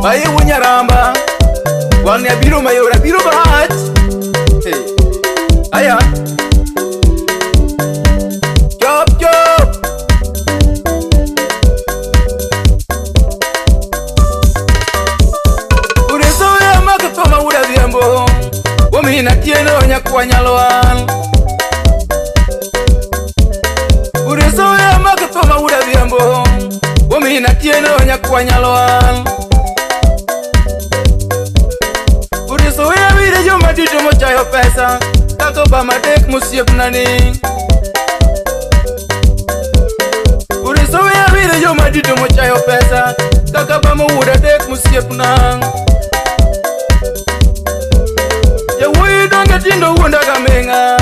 Bayi wunyaramba wani abiru mayora biru bahat. Aya chop chop ureso ya makapama uda viambo wami na tieno nyakuwa nyaloan. Ureso ya makapama uda viambo wami na tieno nyakuwa nyaloan. Ureso ya vire yo matito mochayo pesa kako ba madek musiep nani. Ureso ya vire yo matito mochayo pesa kako ba muda dek musiep nang. Ya wui donge tindo wunda kamenga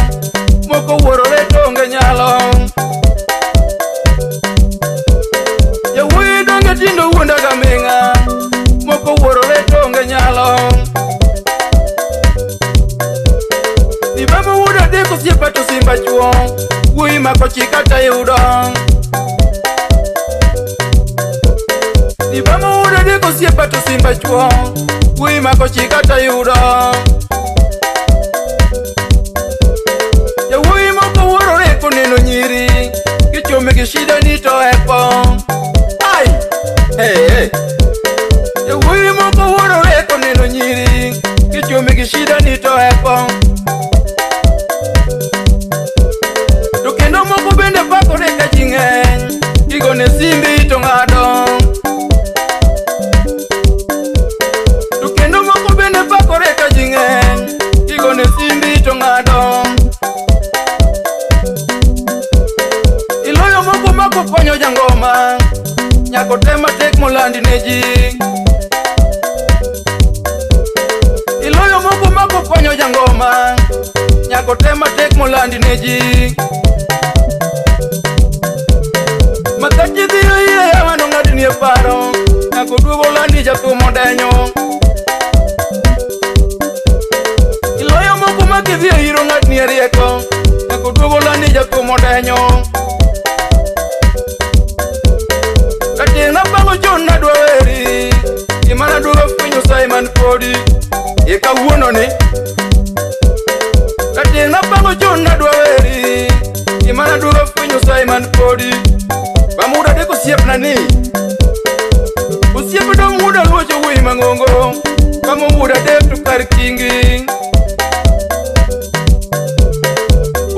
moko woro retonge nyalo. Ya wui donge tindo wunda kamenga moko woro retonge nyalo. Ni baba wuda deko siepa to simba chuo wui mako chikata yudo. Ni baba wuda deko siepa to simba chuo wui mako chikata yudo. Ya wui moko woro reko neno nyiri kichome kishida nito epo. Ai hey hey. Ya wui moko woro reko neno nyiri kichome kishida nito epo. Tukendo moko bende pako reka jingen igone simbi to ngado. Tukendo moko bende pako reka jingen igone simbi to ngado. Iloyo moko mako konyo jangoma nyako tema tek molandi neji. Iloyo moko mako konyo jangoma nyako tema tek molandi neji. Makachi dhiyo iye ya wano ngadi ni paro nyako dugo landi jaku modenyo. Iloyo moko maki dhiyo hiro ngadi ni rieko nyako dugo landi jaku modenyo. Katina pango chon na dwaweri imana dugo finyo Simon Podi ika wuno ni. Katina pango chon na dwaweri imana dugo finyo Simon Podi. Bamuda deko siep nani usiep do muda locho wui mangongo kamo muda dek tukar kingi.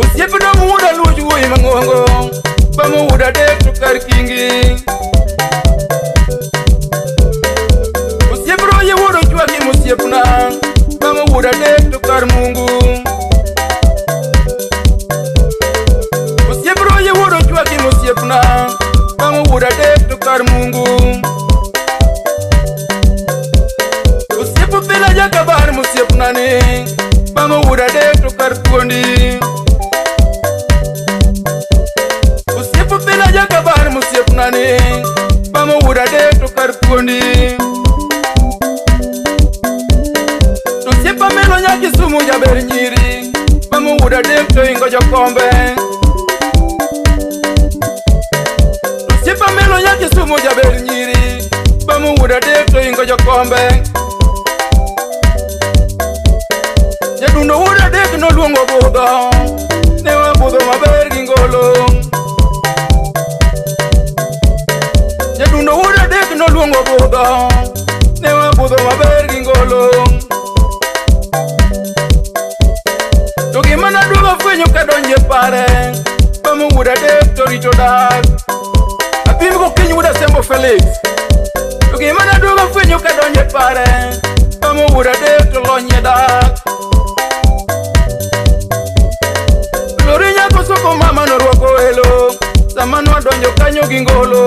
Usiep do muda locho wui mangongo kamo muda dek tukar kingi. Usiep do ye wudo chwaki musiep na kamo muda dek tukar mungu. Usiep do ye wudo chwaki musiep na kamo wuda dek tukar mungu. Usiepu pila jaka bar musiep nani kamo wuda dek tukar kuondi. Usiepu pila jaka bar musiep nani kamo wuda dek tukar kuondi. Usiepa melo nyaki sumu jaber nyiri kamo wuda dek to ingo jokombe. Sipa melo nyaki sumu jaber nyiri bamu wuda dek to ingo jokombe. Jadundo wuda dek no luongo budho newa budho maber gi ngolo. Jadundo wuda dek no luongo budho newa budho maber gi ngolo. To gimana dugo fwenyo kadonje pare bamu wuda dek to rito dak. Apimgo kinyi wuda sembo Felix tuki mana duga fwenyo kadonje pare kamo wuda dek to lonye dak. Lori nyako soko mama no rwako elo samano adonjo kanyo gingolo.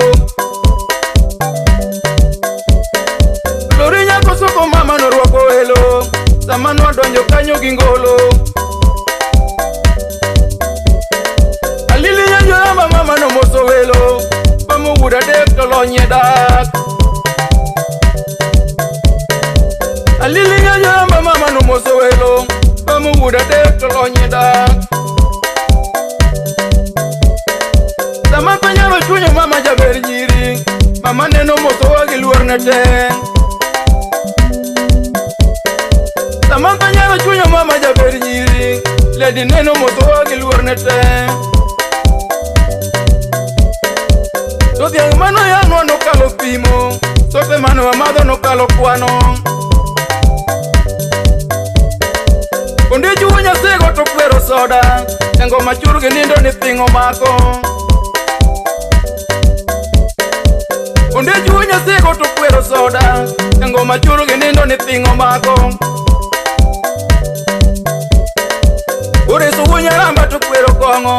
Lori nyako soko mama no rwako elo samano adonjo kanyo gingolo. Alili nyanjo ama mama no moso welo kamo wuda dek to lonye dak. Alili nyanjo ama mama no moso welo kamo wuda dek to lonye dak. Samantha nyalo chunyo mama jaber nyiri, mama neno mosowa gi luor ne te. Samantha nyalo chunyo mama jaber nyiri, lady neno mosowa gi luor ne te. To dhiang' mano yang'o nokalo pimo, sote mano wamadho nokalo kwano. Konde juwo nyasego to kwero soda, nengo machur gi nindo ni ping'o mako. Konde juwo nyasego to kwero soda, nengo machur gi nindo ni ping'o mako. Oreso wuo nyaramba to kwero kong'o,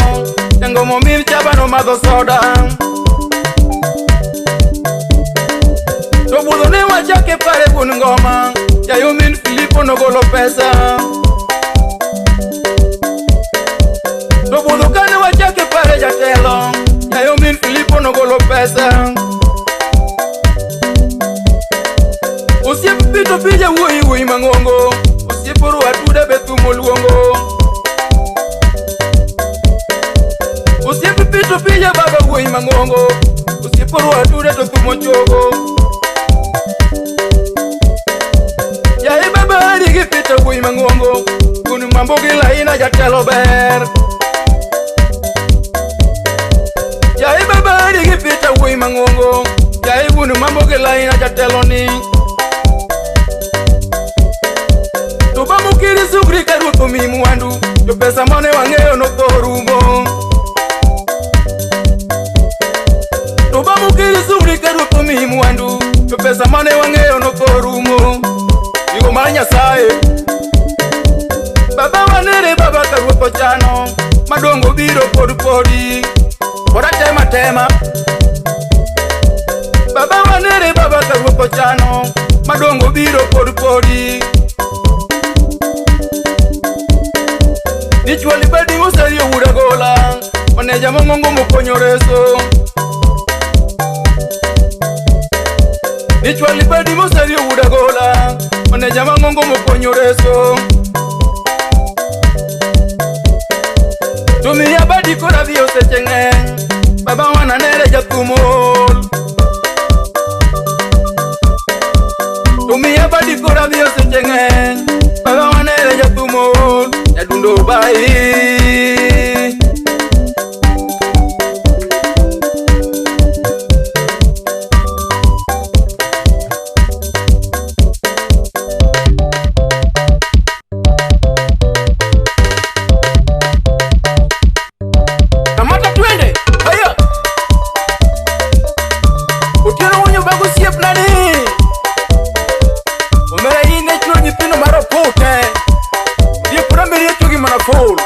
nengo momir chaba no madho soda. To budho ne wachake pare gun ngoma, yayo min Filipo nogolo pesa. To budho kane wachake pare jatelo, yayo min Filipo nogolo pesa. Osiep pito pija wuoyi mang'ongo, osiep oru atude be thumo luongo. Osiep pito pija baba wuoyi mang'ongo, osiep oru atude to thumo chogo. Yae baba ari gi pito wuoyi mang'ongo, kun mambo gi laina jatelo ber. Yae baba ari gi pito wuoyi mang'ongo, yae kun mambo gi laina jatelo ni. To ba mukiri sugri ka ruoth omi mwandu, to pesa mane wang'eyo notho rumo. To ba mukiri sugri ka ruoth omi mwandu, to pesa mane wang'eyo notho rumo. Igo mar Nyasaye baba wanere baba ka ruoth ochano, madongo biro pod podi, pod atema tema. Baba wanere baba ka ruoth ochano, madongo biro pod podi. Nichwali badi usari ura gola, maneja mongongo mokonyo reso. Nichwali badi usari ura gola, maneja mongongo mokonyo reso. Tumi ya badi kora vio sechenge, baba wana nere jatumol. Tumi ya badi kora vio sechenge, baba wana nere jatumol. Yadundo bai kamata twende haya utiro unyo bago siep nani umera ine chuo nyithindo maropote. Pura mbere tugi mana full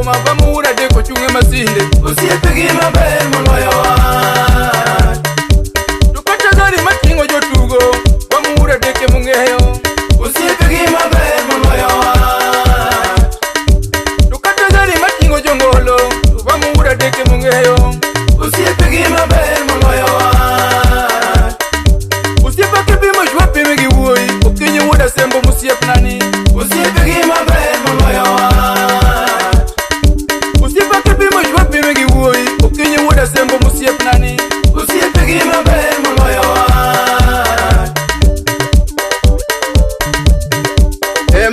mabamura de kochunge masinde Osiepe gima ber moloyo wat. Tukata gari matingo jotugo bamura de ke mungeyo Osiepe gima ber moloyo wat. Tukata gari matingo jongolo bamura de ke mungeyo Osiepe gima ber moloyo wat. Osiepe ke bimo jwa pime gi wuoi okinyi wuda sembo musiep nani Osiepe gima ber moloyo wat. Osiepe ke bimo jwa pime gi wuoi okinyi wuda sembo musiep nani Osiepe gima ber moloyo wat.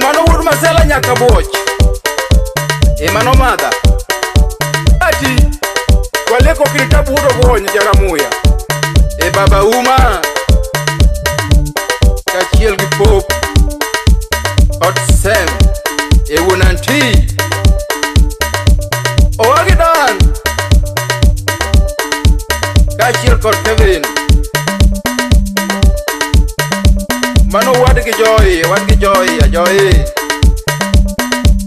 Mano wud masela nyaka boch mano madha ati waleko kitabu hudo gonye jaramuya baba uma kachiel gi pop hot sem wunanti owagi dan kachiel kod Kevin mano wadgi Joy Ajoy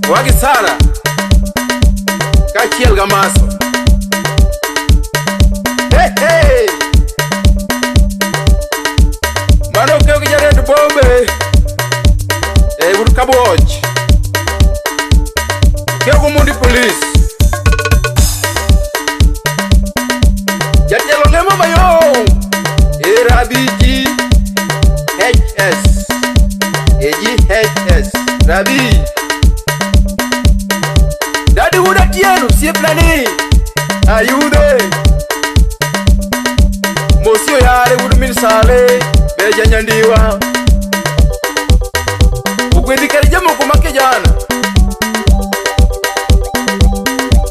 wagi Sara kachiel ga Maso hey mano keo gi Jared Bombe wud kaboch keo go mundi police jatelo lemo mayo Rabiji HS Rabi Dadi wuda tienu siep nani ayude Mosio yare wudu min sale beja nyandiwa Ugwendi kari jamu kumake jana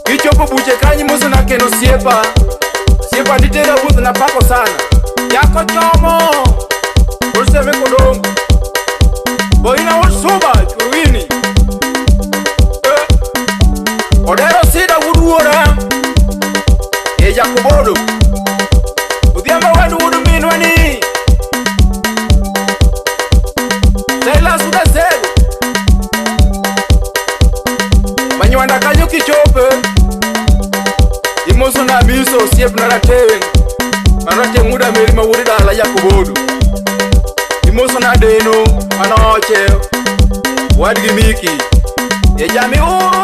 Kichopo buche kanyi musu na keno siepa nditera wudu na pako sana Yako chomo Urseme kodongo Boina ursuba churuini Odero sida wuduora Eja kubodo Udiamba wadu wudu minwani Sela suda selu Manywanda kanyo kichope Imoso na miso siep na raten Marate muda merima wurida ala ya kubodo Imoso na deno Anoche Wadgi Miki Eja mi uru